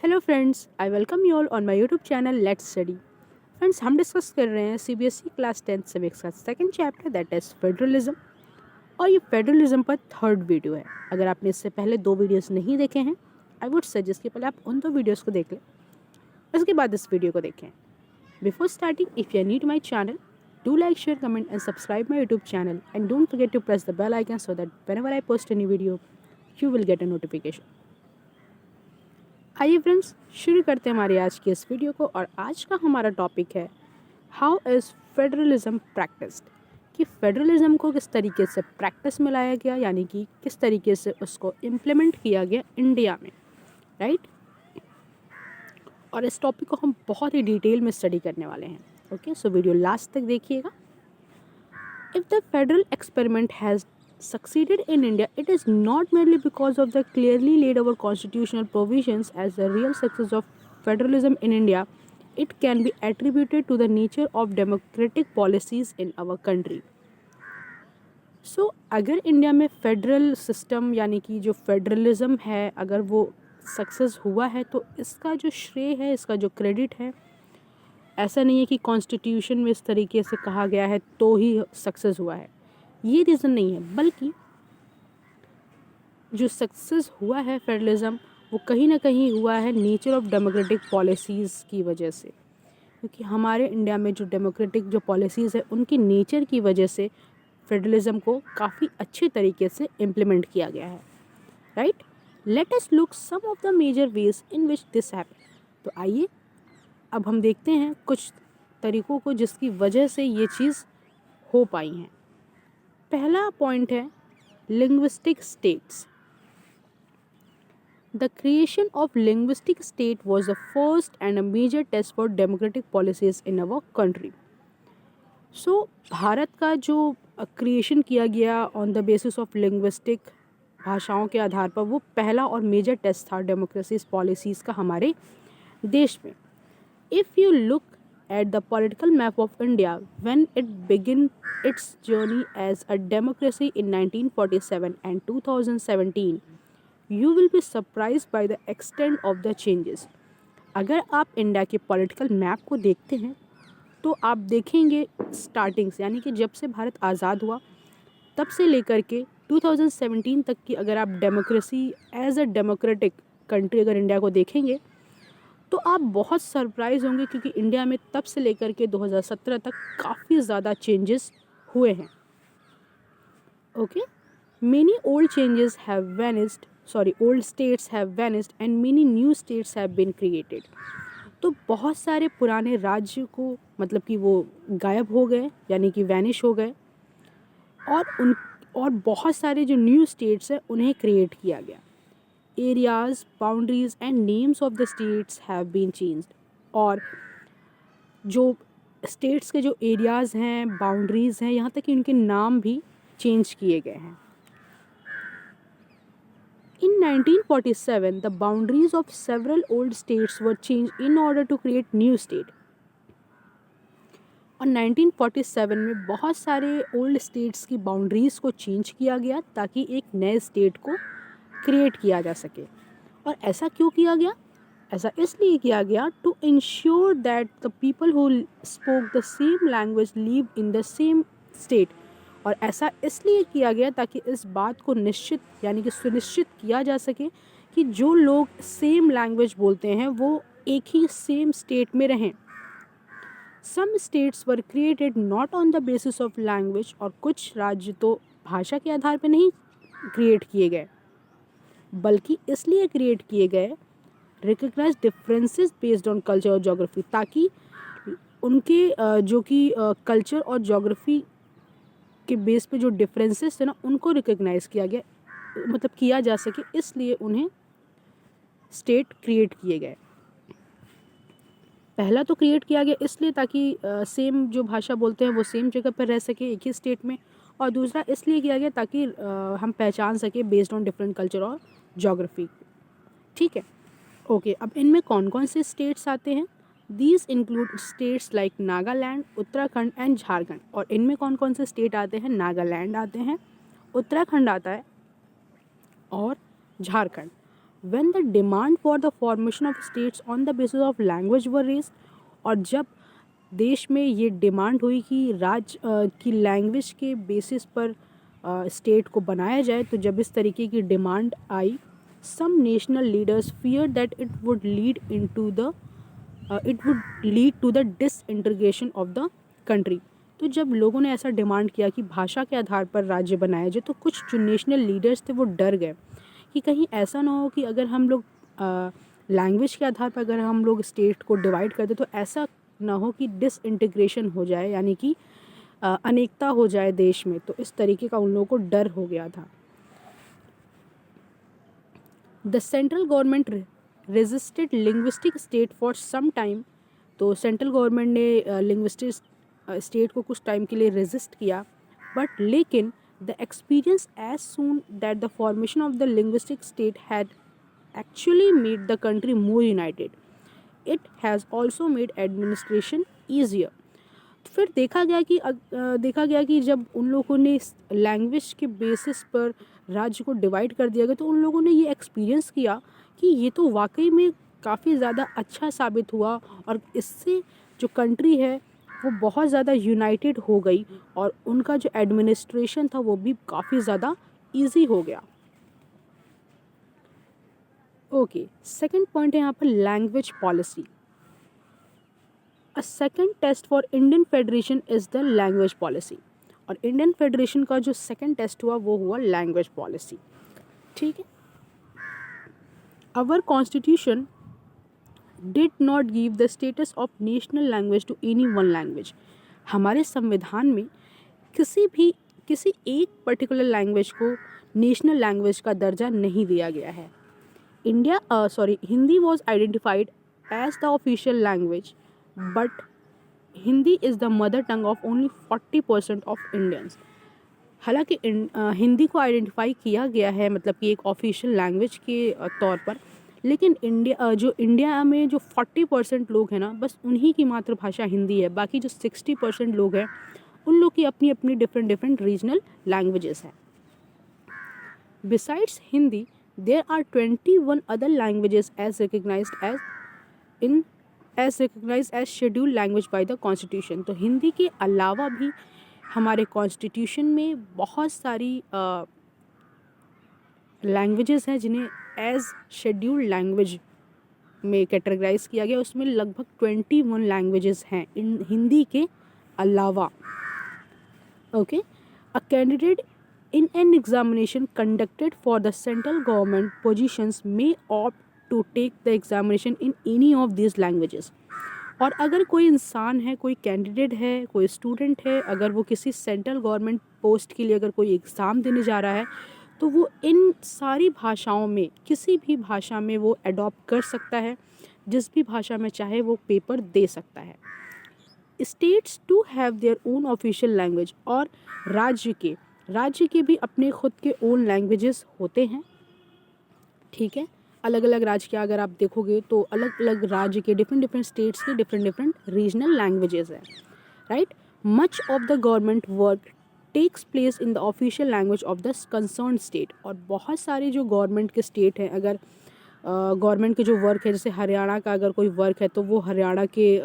Hello friends, I welcome you all on my YouTube channel let's study. Friends, हम discuss कर रहे हैं CBSE class 10 civics का second chapter that is federalism. और ये federalism पर थर्ड वीडियो है। अगर आपने इससे पहले दो वीडियोस नहीं देखे हैं, आई वुड सजेस्ट कि पहले आप उन दो वीडियोस को देख लें, उसके बाद इस वीडियो को देखें। Before starting, if you are new to my channel, do like, share, comment and subscribe my YouTube channel, and don't forget to press the bell icon so that whenever I post any video you will get a notification. आइए friends, शुरू करते हैं हमारी आज की इस video को। और आज का हमारा टॉपिक है हाउ इज़ फेडरलिज्म प्रैक्टिस्ड, कि फेडरलिज्म को किस तरीके से प्रैक्टिस में लाया गया, यानी कि किस तरीके से उसको इम्प्लीमेंट किया गया इंडिया में, राइट। और इस टॉपिक को हम बहुत ही डिटेल में स्टडी करने वाले हैं। ओके, सो वीडियो लास्ट तक देखिएगा। If the federal experiment has succeeded in India, it is not merely because of the clearly laid out constitutional provisions as the real success of federalism in India. It can be attributed to the nature of democratic policies in our country. So, अगर India में federal system यानी कि जो federalism है, अगर वो success हुआ है तो इसका जो श्रेय है, इसका जो क्रेडिट है, ऐसा नहीं है कि कॉन्स्टिट्यूशन में इस तरीके से कहा गया है तो ही सक्सेस हुआ है, ये रीज़न नहीं है। बल्कि जो सक्सेस हुआ है फेडरलिज्म, वो कहीं ना कहीं हुआ है नेचर ऑफ डेमोक्रेटिक पॉलिसीज़ की वजह से। क्योंकि हमारे इंडिया में जो डेमोक्रेटिक जो पॉलिसीज़ है, उनकी नेचर की वजह से फेडरलिज्म को काफ़ी अच्छे तरीके से इम्प्लीमेंट किया गया है, right. Let us look some of the major ways in which this happen. तो आइए अब हम देखते हैं कुछ तरीक़ों को जिसकी वजह से ये चीज़ हो पाई हैं। पहला पॉइंट है linguistic states. The creation of linguistic state was the first and a major test for democratic policies in our country. So Bharat का जो क्रिएशन किया गया on the basis of linguistic, भाषाओं के आधार पर, वो पहला और मेजर टेस्ट था डेमोक्रेसीज पॉलिसीज़ का हमारे देश में। If you look at the political map of India when it began its journey as a democracy in 1947 and 2017, you will be surprised by the extent of the changes. अगर आप India के political map को देखते हैं तो आप देखेंगे starting से, यानी कि जब से भारत आज़ाद हुआ तब से लेकर के 2017 तक की अगर आप democracy as a democratic country अगर इंडिया को देखेंगे तो आप बहुत सरप्राइज होंगे, क्योंकि इंडिया में तब से लेकर के 2017 तक काफ़ी ज़्यादा चेंजेस हुए हैं। Okay, many old changes have vanished, old states have vanished and many new states have been created. तो बहुत सारे पुराने राज्य को मतलब कि वो गायब हो गए, यानी कि वैनिश हो गए, और बहुत सारे जो न्यू स्टेट्स हैं उन्हें क्रिएट किया गया। Areas, boundaries and names of the states have been changed. और जो स्टेट्स के जो एरियाज़ हैं, बाउंड्रीज़ हैं, यहाँ तक कि उनके नाम भी चेंज किए गए हैं। In 1947, the boundaries of several old states were changed in order to create new state. और 1947 में बहुत सारे ओल्ड स्टेट्स की बाउंड्रीज़ को चेंज किया गया ताकि एक नए स्टेट को क्रिएट किया जा सके। और ऐसा क्यों किया गया? ऐसा इसलिए किया गया to ensure that the people who spoke the same language live in the same state. और ऐसा इसलिए किया गया ताकि इस बात को निश्चित यानी कि सुनिश्चित किया जा सके कि जो लोग सेम लैंग्वेज बोलते हैं वो एक ही सेम स्टेट में रहें। Some states were created not on the basis of language, और कुछ राज्य तो भाषा के आधार पर नहीं क्रिएट किए गए, बल्कि इसलिए क्रिएट किए गए recognise differences based on culture और जोग्राफी, ताकि उनके जो कि कल्चर और जोग्राफी के बेस पे जो डिफरेंसेस थे ना, उनको रिकग्नाइज किया गया, मतलब किया जा सके, इसलिए उन्हें स्टेट क्रिएट किए गए। पहला तो क्रिएट किया गया इसलिए ताकि सेम जो भाषा बोलते हैं वो सेम जगह पर रह सके, एक ही स्टेट में। और दूसरा इसलिए किया गया ताकि हम पहचान सके बेस्ड ऑन डिफरेंट कल्चर और जोग्राफी। ठीक है, ओके। अब इनमें कौन कौन से स्टेट्स आते हैं? These include states like Nagaland, Uttarakhand and Jharkhand. और इनमें कौन कौन से स्टेट आते हैं? नागालैंड आते हैं, उत्तराखंड आता है और Jharkhand. When the demand for the formation of states on the basis of language were raised, और जब देश में ये डिमांड हुई कि की लैंग्वेज के बेसिस पर स्टेट को बनाया जाए, तो जब इस तरीके की डिमांड आई, some national leaders fear that it would lead to the disintegration of the country. तो जब लोगों ने ऐसा डिमांड किया कि भाषा के आधार पर राज्य बनाया जाए, तो कुछ जो नेशनल लीडर्स थे वो डर गए कि कहीं ऐसा ना हो कि अगर हम लोग लैंग्वेज के आधार पर अगर हम लोग स्टेट को डिवाइड कर दे, तो ऐसा ना हो कि डिसइंटीग्रेशन हो जाए, यानी कि अनेकता हो जाए देश में। तो इस तरीके का उन लोगों को डर हो गया था। The central government resisted linguistic state for some time. तो सेंट्रल गवर्नमेंट ने लिंग्विस्टिक स्टेट को कुछ टाइम के लिए रेजिस्ट किया, बट लेकिन the experience as soon that the formation of the linguistic state had actually made the country more united. It has also made administration easier. तो फिर देखा गया कि जब उन लोगों ने लैंग्वेज के बेसिस पर राज्य को डिवाइड कर दिया गया, तो उन लोगों ने ये एक्सपीरियंस किया कि ये तो वाकई में काफ़ी ज़्यादा अच्छा साबित हुआ, और इससे जो कंट्री है वो बहुत ज़्यादा यूनाइटेड हो गई, और उनका जो एडमिनिस्ट्रेशन था वो भी काफ़ी ज़्यादा ईजी हो गया। ओके, सेकंड पॉइंट है यहाँ पर language policy. A second test for Indian federation is the language policy. और इंडियन फेडरेशन का जो सेकंड टेस्ट हुआ वो हुआ लैंग्वेज पॉलिसी। ठीक है, our constitution did not give the status of national language to any one language. हमारे संविधान में किसी एक पर्टिकुलर लैंग्वेज को नेशनल लैंग्वेज का दर्जा नहीं दिया गया है। Hindi was identified as the official language, but Hindi is the mother tongue of only 40% of Indians. हालांकि हिंदी को आइडेंटिफाई किया गया है, मतलब कि एक ऑफिशियल लैंग्वेज के तौर पर, लेकिन इंडिया में जो 40% लोग हैं ना, बस उन्हीं की मातृभाषा हिंदी है। बाकी जो 60% लोग हैं उन लोग की अपनी अपनी डिफरेंट रीजनल लैंग्वेजेस हैं। Besides Hindi there are 21 other languages as recognized as scheduled language by the constitution। तो हिंदी के अलावा भी हमारे कॉन्स्टिट्यूशन में बहुत सारी लैंग्वेजेस हैं जिन्हें एज शेड्यूल्ड लैंग्वेज में कैटेगराइज किया गया। उसमें लगभग 21 लैंग्वेजेस हैं हिंदी के अलावा। Okay, a candidate in an examination conducted for the central government positions may opt to take the examination in any of these languages। और अगर कोई इंसान है, कोई कैंडिडेट है, कोई स्टूडेंट है, अगर वो किसी सेंट्रल गवर्नमेंट पोस्ट के लिए अगर कोई एग्ज़ाम देने जा रहा है, तो वो इन सारी भाषाओं में किसी भी भाषा में वो अडॉप्ट कर सकता है। जिस भी भाषा में चाहे वो पेपर दे सकता है। States to have their own official language. और राज्य के भी अपने खुद के ओन लैंग्वेजेस होते हैं। ठीक है, अलग अलग राज्य के अगर आप देखोगे तो अलग अलग राज्य के डिफरेंट स्टेट्स के डिफरेंट रीजनल लैंग्वेजेस हैं। Right, much of the government work takes place in the official language of the concern state. और बहुत सारे जो गवर्नमेंट के स्टेट हैं, अगर गवर्नमेंट के जो वर्क है, जैसे हरियाणा का अगर कोई वर्क है तो वो हरियाणा के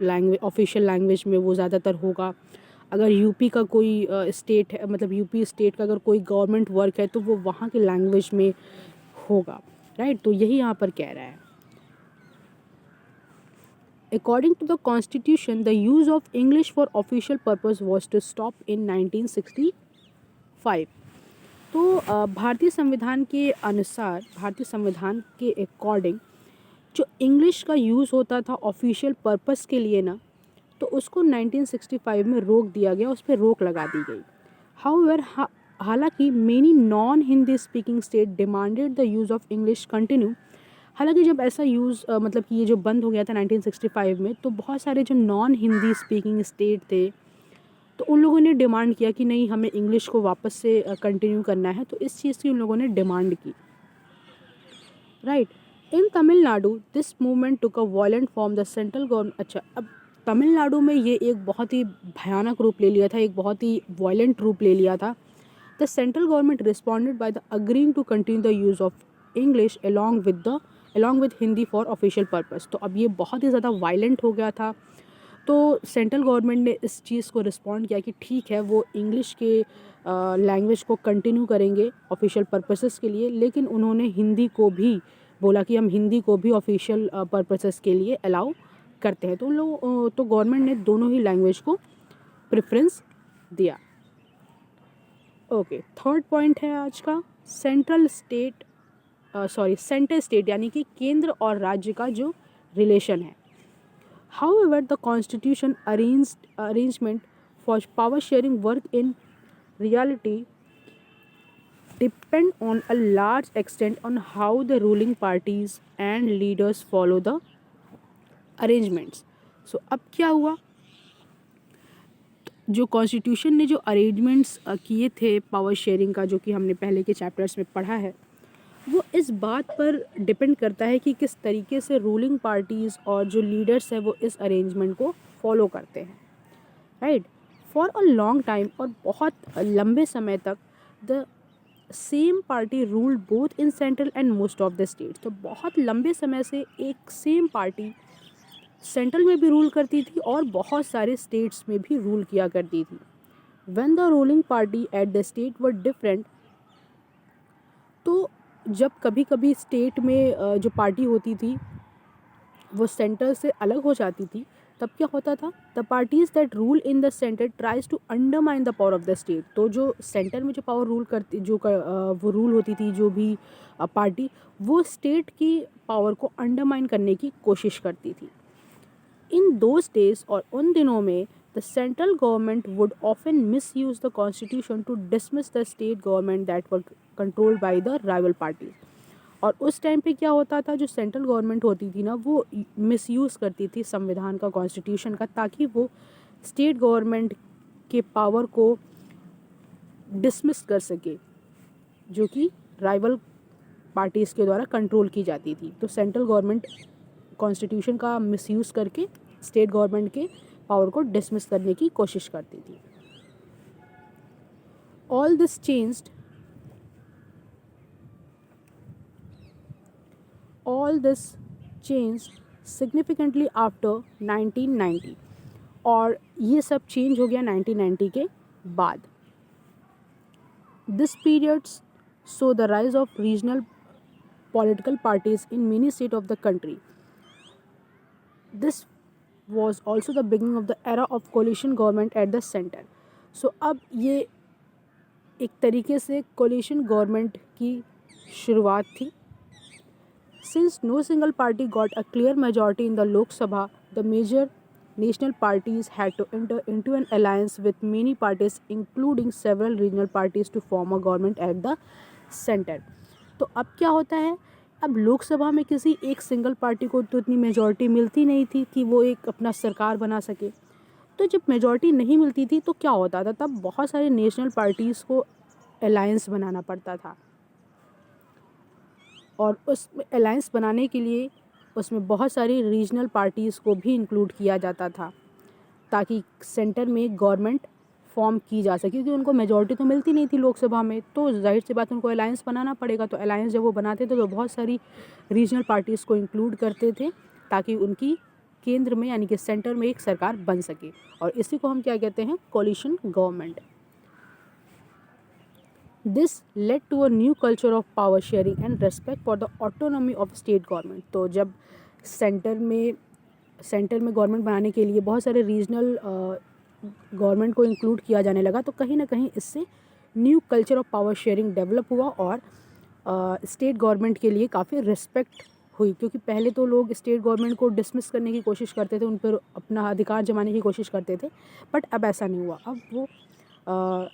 लैंग्वेज ऑफिशियल लैंग्वेज में वो ज़्यादातर होगा। अगर यूपी का कोई स्टेट है, मतलब यूपी स्टेट का अगर कोई गवर्नमेंट वर्क है तो वो वहाँ के लैंग्वेज में होगा। राइट, तो यही यहाँ पर कह रहा है। According to the constitution the use of English for official purpose was to stop in 1965। तो भारतीय संविधान के अनुसार, भारतीय संविधान के अकॉर्डिंग जो इंग्लिश का यूज़ होता था ऑफिशियल पर्पस के लिए ना, तो उसको 1965 में रोक दिया गया, उस पर रोक लगा दी गई। हाउएवर, हालांकि many non Hindi speaking state demanded the use of English continue. हालांकि जब ऐसा यूज़ मतलब कि ये जो बंद हो गया था 1965 में, तो बहुत सारे जो नॉन हिंदी स्पीकिंग स्टेट थे तो उन लोगों ने डिमांड किया कि नहीं, हमें इंग्लिश को वापस से कंटिन्यू करना है। तो इस चीज़ की उन लोगों ने डिमांड की। Right, in Tamil Nadu this movement took a violent form the central government. अच्छा, अब तमिलनाडु में ये एक बहुत ही भयानक रूप ले लिया था, एक बहुत ही वायलेंट रूप ले लिया था। The central government responded by the agreeing to continue the use of English along with Hindi for official purpose. तो अब ये बहुत ही ज़्यादा वायलेंट हो गया था। तो सेंट्रल गवर्नमेंट ने इस चीज़ को रिस्पॉन्ड किया कि ठीक है, वो इंग्लिश के लैंग्वेज को कंटिन्यू करेंगे ऑफिशियल पर्पसेस के लिए, लेकिन उन्होंने हिंदी को भी बोला कि हम हिंदी को भी ऑफिशियल पर्पसेस के लिए अलाउ करते हैं। तो उन लोग तो गवर्नमेंट ने दोनों ही लैंग्वेज को प्रेफरेंस दिया। ओके, थर्ड पॉइंट है आज का, सेंटर स्टेट यानी कि केंद्र और राज्य का जो रिलेशन है। However, the constitution arrangement for power sharing work in reality depend on a large extent on how the ruling parties and leaders follow the arrangements. So अब क्या हुआ, जो कॉन्स्टिट्यूशन ने जो अरेंजमेंट्स किए थे पावर शेयरिंग का, जो कि हमने पहले के चैप्टर्स में पढ़ा है, वो इस बात पर डिपेंड करता है कि किस तरीके से रूलिंग पार्टीज़ और जो लीडर्स हैं वो इस अरेंजमेंट को फॉलो करते हैं, right. For a long time, और बहुत लंबे समय तक, the same party ruled both in central and most of the states. तो बहुत लंबे समय से एक सेम पार्टी सेंट्रल में भी रूल करती थी और बहुत सारे स्टेट्स में भी रूल किया करती थी। When the ruling party at the state were different, तो जब कभी कभी स्टेट में जो पार्टी होती थी वो सेंटर से अलग हो जाती थी, तब क्या होता था, the parties that rule in the centre tries to undermine the power of the state. तो जो सेंटर में जो पावर रूल करती वो रूल होती थी, जो भी पार्टी, वो स्टेट की पावर को अंडरमाइन करने की कोशिश करती थी। इन दोज डेज, और उन दिनों में, the central government would often misuse the constitution to dismiss the state government that were controlled by the rival parties। और उस टाइम पे क्या होता था, जो सेंट्रल गवर्नमेंट होती थी ना, वो मिसयूज़ करती थी संविधान का, कॉन्स्टिट्यूशन का, ताकि वो स्टेट गवर्नमेंट के पावर को डिसमिस कर सके, जो कि राइवल पार्टीज़ के द्वारा कंट्रोल की जाती थी। तो सेंट्रल गवर्नमेंट कॉन्स्टिट्यूशन का मिसयूज़ करके स्टेट गवर्नमेंट के पावर को डिसमिस करने की कोशिश करती थी। All this change significantly after 1990, और ये सब चेंज हो गया 1990 के बाद। This periods so the rise of regional political parties in many state of the country. This was also the beginning of the era of coalition government at the center। So अब ये एक तरीके से coalition government की शुरुआत थी। Since no single party got a clear majority in the Lok Sabha, the major national parties had to enter into an alliance with many parties, including several regional parties, to form a government at the center। तो अब क्या होता है, अब लोकसभा में किसी एक single party को तो इतनी मेजॉरिटी मिलती नहीं थी कि वो एक अपना सरकार बना सके। तो जब मेजॉरिटी नहीं मिलती थी तो क्या होता था, तब बहुत सारे नेशनल पार्टीज़ को अलायंस बनाना पड़ता था, और उस अलायंस बनाने के लिए उसमें बहुत सारी रीजनल पार्टीज़ को भी इंक्लूड किया जाता था, ताकि सेंटर में गवर्नमेंट फॉर्म की जा सके, क्योंकि उनको मेजॉरिटी तो मिलती नहीं थी लोकसभा में, तो जाहिर सी बात उनको अलायंस बनाना पड़ेगा। तो अलायंस जब वो बनाते थे तो बहुत सारी रीजनल पार्टीज़ को इंक्लूड करते थे, ताकि उनकी केंद्र में यानी कि सेंटर में एक सरकार बन सके, और इसी को हम क्या कहते हैं, coalition government. This led to a new culture of power sharing and respect for the autonomy of state government. तो जब सेंटर में गवर्नमेंट बनाने के लिए बहुत सारे रीजनल गवर्नमेंट को इंक्लूड किया जाने लगा, तो कहीं ना कहीं इससे new culture of power sharing develop हुआ, और स्टेट गवर्नमेंट के लिए काफ़ी रिस्पेक्ट हुई, क्योंकि पहले तो लोग स्टेट गवर्नमेंट को डिसमिस करने की कोशिश करते थे, उन पर अपना अधिकार जमाने की कोशिश करते थे, बट अब ऐसा नहीं हुआ। अब वो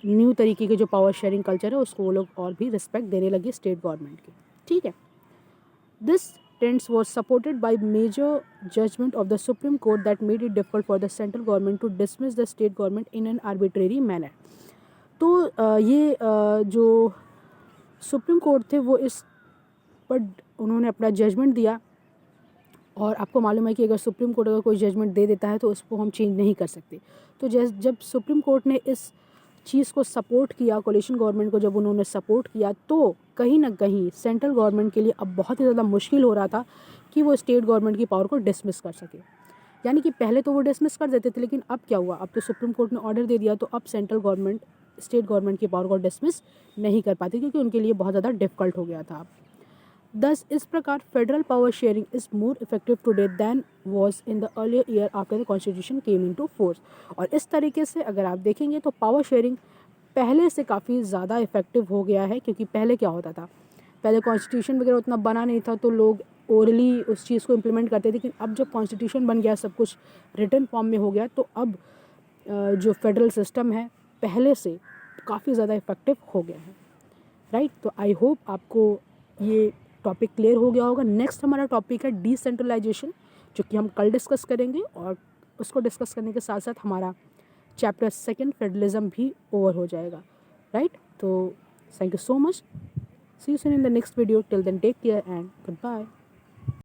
न्यू तरीके के जो पावर शेयरिंग कल्चर है उसको वो लोग और भी रिस्पेक्ट देने लगे स्टेट गवर्नमेंट की, ठीक है। This trends was supported by major judgment of the Supreme Court that made it difficult for the central government to dismiss the state government in an arbitrary manner। तो ये जो supreme court थे वो इस पर उन्होंने अपना जजमेंट दिया, और आपको मालूम है कि अगर सुप्रीम कोर्ट अगर कोई जजमेंट दे देता है तो उसको हम चेंज नहीं कर सकते। तो जब सुप्रीम कोर्ट ने इस चीज़ को सपोर्ट किया, कोलिशन गवर्नमेंट को जब उन्होंने सपोर्ट किया, तो कहीं ना कहीं सेंट्रल गवर्नमेंट के लिए अब बहुत ही ज़्यादा मुश्किल हो रहा था कि वो स्टेट गवर्नमेंट की पावर को डिसमिस कर सके। यानी कि पहले तो वो डिसमिस कर देते थे, लेकिन अब क्या हुआ, अब तो सुप्रीम कोर्ट ने ऑर्डर दे दिया, तो अब सेंट्रल गवर्नमेंट स्टेट गवर्नमेंट की पावर को डिसमिस नहीं कर पाती, क्योंकि उनके लिए बहुत ज़्यादा डिफ़िकल्ट हो गया था। दस इस प्रकार federal power sharing is more effective today than was in the earlier year after the constitution came into force. और इस तरीके से अगर आप देखेंगे तो पावर शेयरिंग पहले से काफ़ी ज़्यादा इफेक्टिव हो गया है, क्योंकि पहले क्या होता था, पहले कॉन्स्टिट्यूशन वगैरह उतना बना नहीं था, तो लोग ओरली उस चीज़ को इम्प्लीमेंट करते थे। लेकिन अब जब कॉन्स्टिट्यूशन बन गया, सब कुछ रिटन फॉर्म में हो गया, तो अब जो फेडरल सिस्टम है पहले से काफ़ी ज़्यादा इफेक्टिव हो गया है, राइट। तो आई होप आपको ये टॉपिक क्लियर हो गया होगा। नेक्स्ट हमारा टॉपिक है डिसेंट्रलाइजेशन, जो कि हम कल डिस्कस करेंगे, और उसको डिस्कस करने के साथ साथ हमारा चैप्टर 2 फेडरलिज्म भी ओवर हो जाएगा, राइट। तो thank you so much, see you soon in the next video, till then take care and good bye.